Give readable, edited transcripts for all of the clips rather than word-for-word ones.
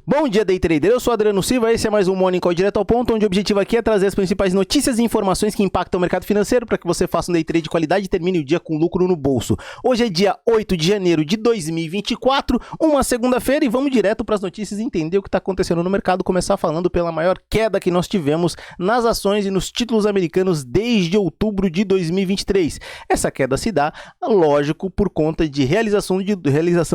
Bom dia, Day Trader. Eu sou Adriano Silva, esse é mais um Morning Call direto ao ponto, onde o objetivo aqui é trazer as principais notícias e informações que impactam o mercado financeiro para que você faça um Day Trade de qualidade e termine o dia com lucro no bolso. Hoje é dia 8 de janeiro de 2024, uma segunda-feira, e vamos direto para as notícias e entender o que está acontecendo no mercado, começar falando pela maior queda que nós tivemos nas ações e nos títulos americanos desde outubro de 2023. Essa queda se dá, lógico, por conta de realização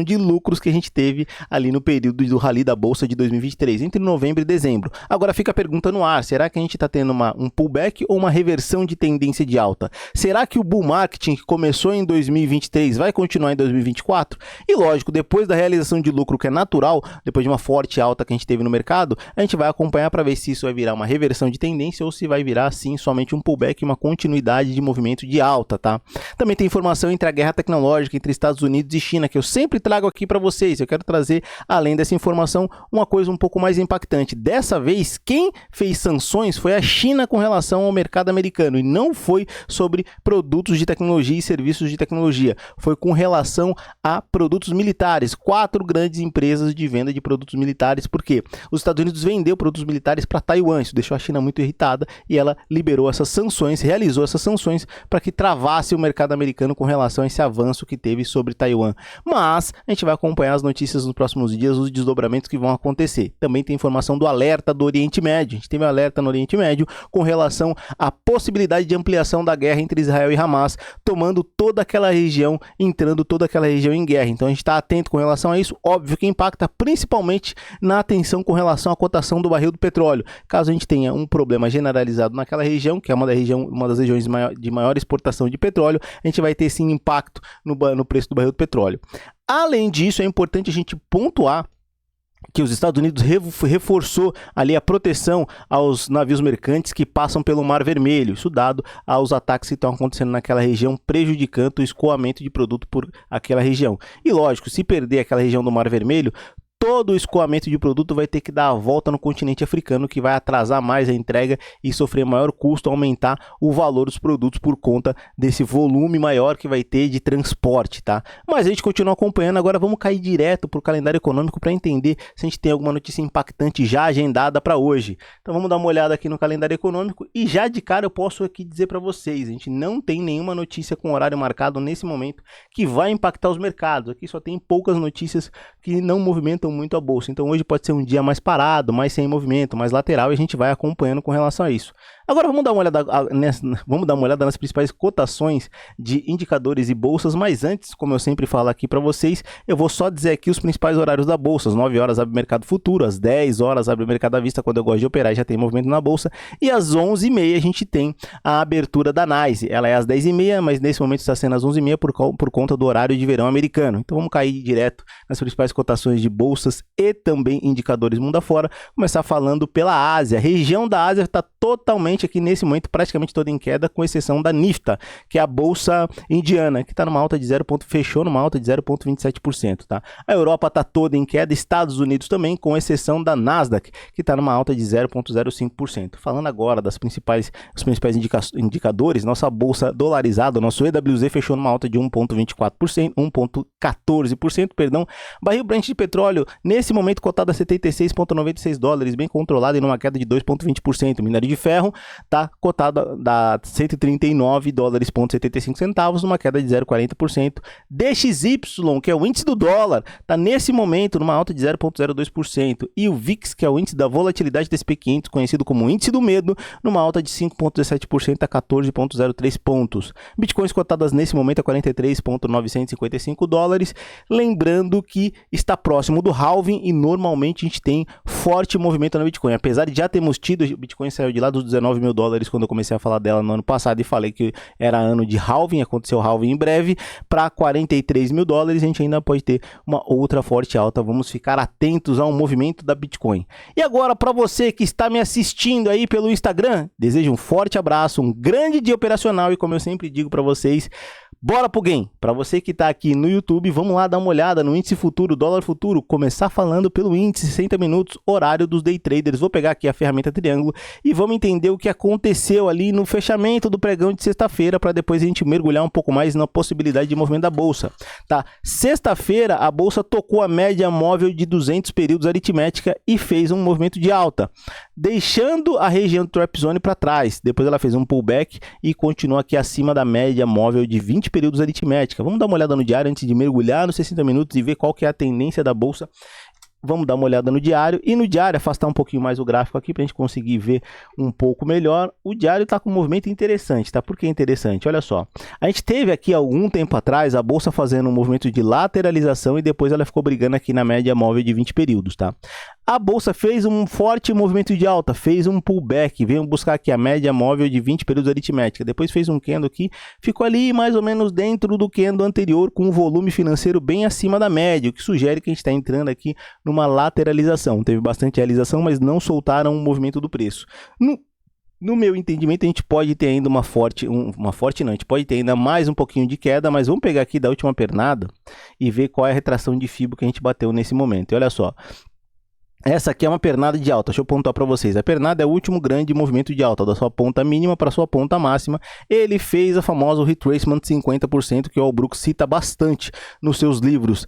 de lucros que a gente teve ali no período do rally da bolsa de 2023, entre novembro e dezembro. Agora fica a pergunta no ar, será que a gente está tendo um pullback ou uma reversão de tendência de alta? Será que o bull marketing que começou em 2023 vai continuar em 2024? E lógico, depois da realização de lucro que é natural, depois de uma forte alta que a gente teve no mercado, a gente vai acompanhar para ver se isso vai virar uma reversão de tendência ou se vai virar sim somente um pullback e uma continuidade de movimento de alta, tá? Também tem informação entre a guerra tecnológica entre Estados Unidos e China que eu sempre trago aqui para vocês. Eu quero trazer, além dessa informação, uma coisa um pouco mais impactante. Dessa vez, quem fez sanções foi a China com relação ao mercado americano e não foi sobre produtos de tecnologia e serviços de tecnologia. Foi com relação a produtos militares. 4 grandes empresas de venda de produtos militares, porque os Estados Unidos vendeu produtos militares para Taiwan. Isso deixou a China muito irritada e ela liberou essas sanções, realizou essas sanções para que travasse o mercado americano com relação a esse avanço que teve sobre Taiwan. Mas a gente vai acompanhar as notícias nos próximos dias, os desdobramentos que vão acontecer. Também tem informação do alerta do Oriente Médio. A gente teve um alerta no Oriente Médio com relação à possibilidade de ampliação da guerra entre Israel e Hamas, tomando toda aquela região, entrando toda aquela região em guerra. Então a gente está atento com relação a isso. Óbvio que impacta principalmente na atenção com relação à cotação do barril do petróleo. Caso a gente tenha um problema generalizado naquela região, que é uma das regiões de maior exportação de petróleo, a gente vai ter sim impacto no preço do barril do petróleo. Além disso, é importante a gente pontuar que os Estados Unidos reforçou ali a proteção aos navios mercantes que passam pelo Mar Vermelho, isso dado aos ataques que estão acontecendo naquela região, prejudicando o escoamento de produto por aquela região. E lógico, se perder aquela região do Mar Vermelho, todo o escoamento de produto vai ter que dar a volta no continente africano, que vai atrasar mais a entrega e sofrer maior custo, aumentar o valor dos produtos por conta desse volume maior que vai ter de transporte, tá? Mas a gente continua acompanhando, agora vamos cair direto para o calendário econômico para entender se a gente tem alguma notícia impactante já agendada para hoje. Então vamos dar uma olhada aqui no calendário econômico e já de cara eu posso aqui dizer para vocês, a gente não tem nenhuma notícia com horário marcado nesse momento que vai impactar os mercados. Aqui só tem poucas notícias que não movimentam muito a bolsa, então hoje pode ser um dia mais parado, mais sem movimento, mais lateral, e a gente vai acompanhando com relação a isso. Agora vamos dar uma olhada nas principais cotações de indicadores e bolsas, mas antes, como eu sempre falo aqui para vocês, eu vou só dizer aqui os principais horários da bolsa. Às 9 horas abre o mercado futuro, às 10 horas abre o mercado à vista, quando eu gosto de operar já tem movimento na bolsa, e às 11h30 a gente tem a abertura da NYSE. Ela é às 10h30, mas nesse momento está sendo às 11h30 por conta do horário de verão americano. Então vamos cair direto nas principais cotações de bolsas e também indicadores mundo afora. Começar falando pela Ásia. A região da Ásia está totalmente aqui nesse momento praticamente toda em queda, com exceção da NIFTA, que é a bolsa indiana, que está numa alta de fechou numa alta de 0,27%, tá? A Europa está toda em queda, Estados Unidos também, com exceção da Nasdaq, que está numa alta de 0,05%. Falando agora dos principais indicadores, nossa bolsa dolarizada, nosso EWZ fechou numa alta de 1,24%, 1,14%, perdão. Barril Brent de petróleo, nesse momento cotado a 76,96 dólares, bem controlado e numa queda de 2,20%. Minério de ferro está cotado a 139 dólares,75 centavos, numa queda de 0,40%. DXY, que é o índice do dólar, está nesse momento numa alta de 0,02%. E o VIX, que é o índice da volatilidade do SP500, conhecido como índice do medo, numa alta de 5,17% a 14,03 pontos. Bitcoins cotadas nesse momento a 43,955 dólares. Lembrando que está próximo do halving e normalmente a gente tem forte movimento na Bitcoin. Apesar de já termos tido, o Bitcoin saiu de lá dos 19 mil dólares quando eu comecei a falar dela no ano passado e falei que era ano de halving, aconteceu halving em breve, para 43 mil dólares a gente ainda pode ter uma outra forte alta. Vamos ficar atentos ao movimento da Bitcoin. E agora, para você que está me assistindo aí pelo Instagram, desejo um forte abraço, um grande dia operacional e, como eu sempre digo para vocês, bora pro game! Para você que está aqui no YouTube, vamos lá dar uma olhada no índice futuro, dólar futuro, começar falando pelo índice 60 minutos, horário dos day traders. Vou pegar aqui a ferramenta triângulo e vamos entender o que que aconteceu ali no fechamento do pregão de sexta-feira, para depois a gente mergulhar um pouco mais na possibilidade de movimento da bolsa, tá? Sexta-feira a bolsa tocou a média móvel de 200 períodos aritmética e fez um movimento de alta, deixando a região do Trap Zone para trás. Depois ela fez um pullback e continua aqui acima da média móvel de 20 períodos aritmética. Vamos dar uma olhada no diário antes de mergulhar nos 60 minutos e ver qual que é a tendência da bolsa. Vamos dar uma olhada no diário, e no diário afastar um pouquinho mais o gráfico aqui para a gente conseguir ver um pouco melhor. O diário está com um movimento interessante, tá? Por que interessante? Olha só, a gente teve aqui algum tempo atrás a bolsa fazendo um movimento de lateralização e depois ela ficou brigando aqui na média móvel de 20 períodos, tá? A bolsa fez um forte movimento de alta, fez um pullback, veio buscar aqui a média móvel de 20 períodos aritmética, depois fez um candle aqui, ficou ali mais ou menos dentro do candle anterior com um volume financeiro bem acima da média, o que sugere que a gente está entrando aqui numa lateralização. Teve bastante realização, mas não soltaram o movimento do preço. No meu entendimento, a gente pode ter ainda a gente pode ter ainda mais um pouquinho de queda, mas vamos pegar aqui da última pernada e ver qual é a retração de Fibo que a gente bateu nesse momento. E olha só, essa aqui é uma pernada de alta, deixa eu pontuar para vocês. A pernada é o último grande movimento de alta, da sua ponta mínima para sua ponta máxima. Ele fez a famosa retracement de 50%, que o Albrook cita bastante nos seus livros.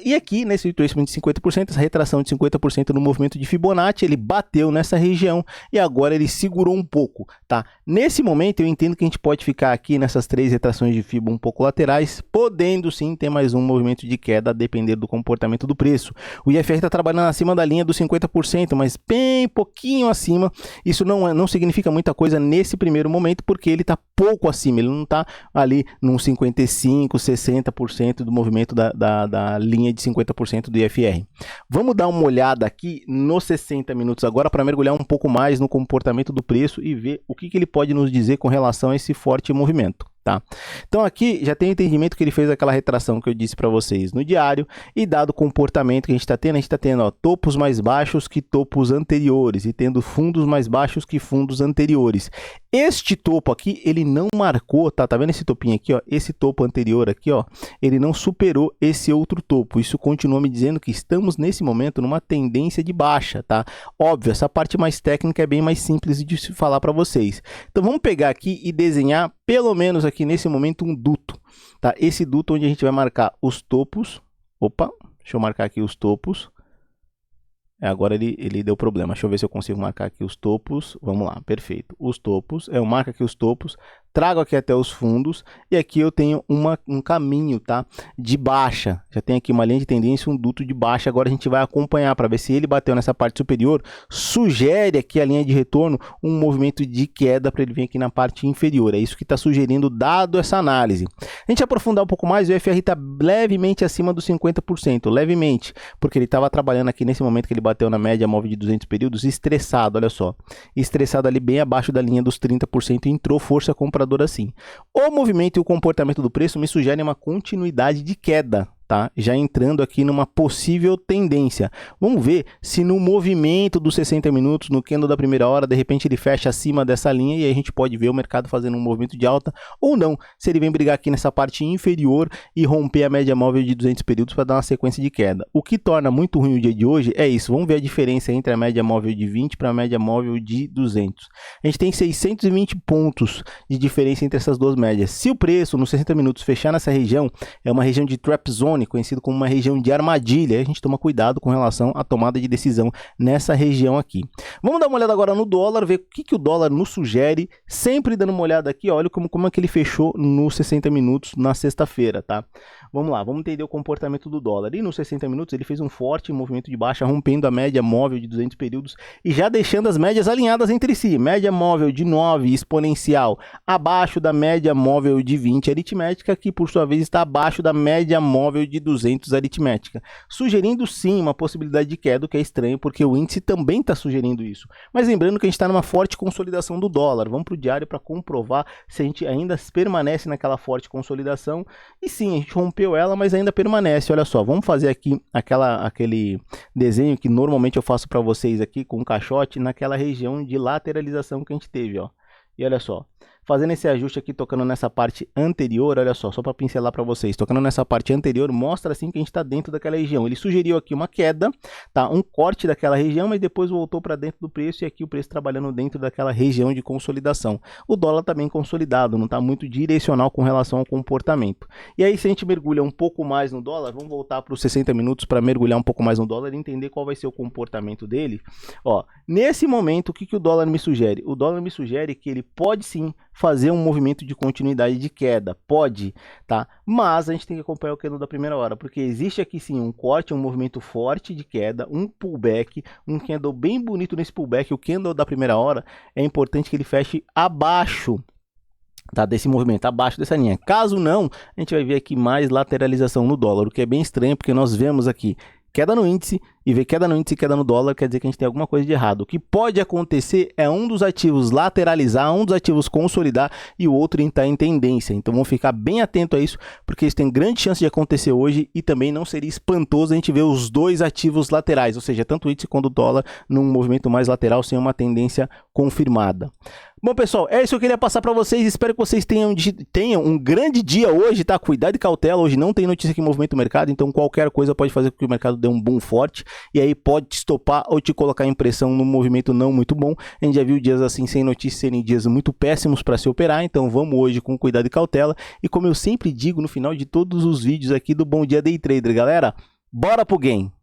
E aqui, nesse retracement de 50%, essa retração de 50% no movimento de Fibonacci, ele bateu nessa região e agora ele segurou um pouco, tá? Nesse momento, eu entendo que a gente pode ficar aqui nessas três retrações de Fibo um pouco laterais, podendo sim ter mais um movimento de queda, a depender do comportamento do preço. O IFR está trabalhando acima da linha dos 50%, mas bem pouquinho acima. Isso não significa muita coisa nesse primeiro momento, porque ele está pouco acima, ele não está ali num 55%, 60% do movimento da linha de 50% do IFR. Vamos dar uma olhada aqui nos 60 minutos agora para mergulhar um pouco mais no comportamento do preço e ver o que ele pode nos dizer com relação a esse forte movimento. Tá? Então aqui já tem o entendimento que ele fez aquela retração que eu disse para vocês no diário, e dado o comportamento que a gente está tendo, ó, topos mais baixos que topos anteriores e tendo fundos mais baixos que fundos anteriores. Este topo aqui, ele não marcou, tá vendo esse topinho aqui, ó, esse topo anterior aqui, ó, ele não superou esse outro topo. Isso continua me dizendo que estamos nesse momento numa tendência de baixa, tá? Óbvio, essa parte mais técnica é bem mais simples de se falar para vocês. Então vamos pegar aqui e desenhar pelo menos aqui nesse momento um duto, tá? Esse duto onde a gente vai marcar os topos. Opa, deixa eu marcar aqui os topos. Agora ele deu problema. Deixa eu ver se eu consigo marcar aqui os topos. Vamos lá, perfeito. Os topos, eu marco aqui os topos, trago aqui até os fundos e aqui eu tenho um caminho, tá, de baixa. Já tem aqui uma linha de tendência, um duto de baixa. Agora a gente vai acompanhar para ver se ele bateu nessa parte superior. Sugere aqui a linha de retorno um movimento de queda para ele vir aqui na parte inferior. É isso que está sugerindo, dado essa análise. A gente aprofundar um pouco mais, o FR está levemente acima dos 50%, levemente, porque ele estava trabalhando aqui nesse momento que ele bateu na média móvel de 200 períodos, estressado, olha só, estressado ali bem abaixo da linha dos 30% e entrou força compradora assim. O movimento e o comportamento do preço me sugerem uma continuidade de queda, tá? Já entrando aqui numa possível tendência. Vamos ver se no movimento dos 60 minutos, no candle da primeira hora, de repente ele fecha acima dessa linha e aí a gente pode ver o mercado fazendo um movimento de alta ou não, se ele vem brigar aqui nessa parte inferior e romper a média móvel de 200 períodos para dar uma sequência de queda. O que torna muito ruim o dia de hoje é isso. Vamos ver a diferença entre a média móvel de 20 para a média móvel de 200. A gente tem 620 pontos de diferença entre essas duas médias. Se o preço nos 60 minutos fechar nessa região, é uma região de trap zone, conhecido como uma região de armadilha, a gente toma cuidado com relação à tomada de decisão nessa região aqui. Vamos dar uma olhada agora no dólar, ver o que o dólar nos sugere, sempre dando uma olhada aqui, olha como é que ele fechou nos 60 minutos na sexta-feira, tá? Vamos lá, vamos entender o comportamento do dólar. E nos 60 minutos ele fez um forte movimento de baixa, rompendo a média móvel de 200 períodos e já deixando as médias alinhadas entre si. Média móvel de 9 exponencial abaixo da média móvel de 20 aritmética, que por sua vez está abaixo da média móvel de 200 aritmética, sugerindo sim uma possibilidade de queda, o que é estranho porque o índice também está sugerindo isso. Mas lembrando que a gente está numa forte consolidação do dólar. Vamos para o diário para comprovar se a gente ainda permanece naquela forte consolidação. E sim, a gente rompeu ela, mas ainda permanece. Olha só, vamos fazer aqui aquele desenho que normalmente eu faço para vocês aqui com um caixote naquela região de lateralização que a gente teve, ó. E olha só, fazendo esse ajuste aqui, tocando nessa parte anterior, olha só para pincelar para vocês, tocando nessa parte anterior, mostra assim que a gente está dentro daquela região. Ele sugeriu aqui uma queda, tá? Um corte daquela região, mas depois voltou para dentro do preço e aqui o preço trabalhando dentro daquela região de consolidação. O dólar está bem consolidado, não está muito direcional com relação ao comportamento. E aí, se a gente mergulha um pouco mais no dólar, vamos voltar para os 60 minutos para mergulhar um pouco mais no dólar e entender qual vai ser o comportamento dele. Ó, nesse momento, o que o dólar me sugere? O dólar me sugere que ele pode sim fazer um movimento de continuidade de queda, pode, tá? Mas a gente tem que acompanhar o candle da primeira hora, porque existe aqui sim um corte, um movimento forte de queda, um pullback, um candle bem bonito nesse pullback. O candle da primeira hora é importante que ele feche abaixo, tá, desse movimento, abaixo dessa linha. Caso não, a gente vai ver aqui mais lateralização no dólar, o que é bem estranho, porque nós vemos aqui queda no índice, e ver queda no índice e queda no dólar quer dizer que a gente tem alguma coisa de errado. O que pode acontecer é um dos ativos lateralizar, um dos ativos consolidar e o outro entrar em tendência. Então vamos ficar bem atento a isso, porque isso tem grande chance de acontecer hoje e também não seria espantoso a gente ver os dois ativos laterais, ou seja, tanto o índice quanto o dólar num movimento mais lateral sem uma tendência confirmada. Bom, pessoal, é isso que eu queria passar para vocês. Espero que vocês tenham um grande dia hoje, tá? Cuidado e cautela. Hoje não tem notícia que movimenta o mercado, então qualquer coisa pode fazer com que o mercado dê um boom forte e aí pode te estopar ou te colocar em pressão num movimento não muito bom. A gente já viu dias assim sem notícias serem dias muito péssimos para se operar, então vamos hoje com cuidado e cautela. E como eu sempre digo no final de todos os vídeos aqui do Bom Dia Day Trader, galera, bora pro game!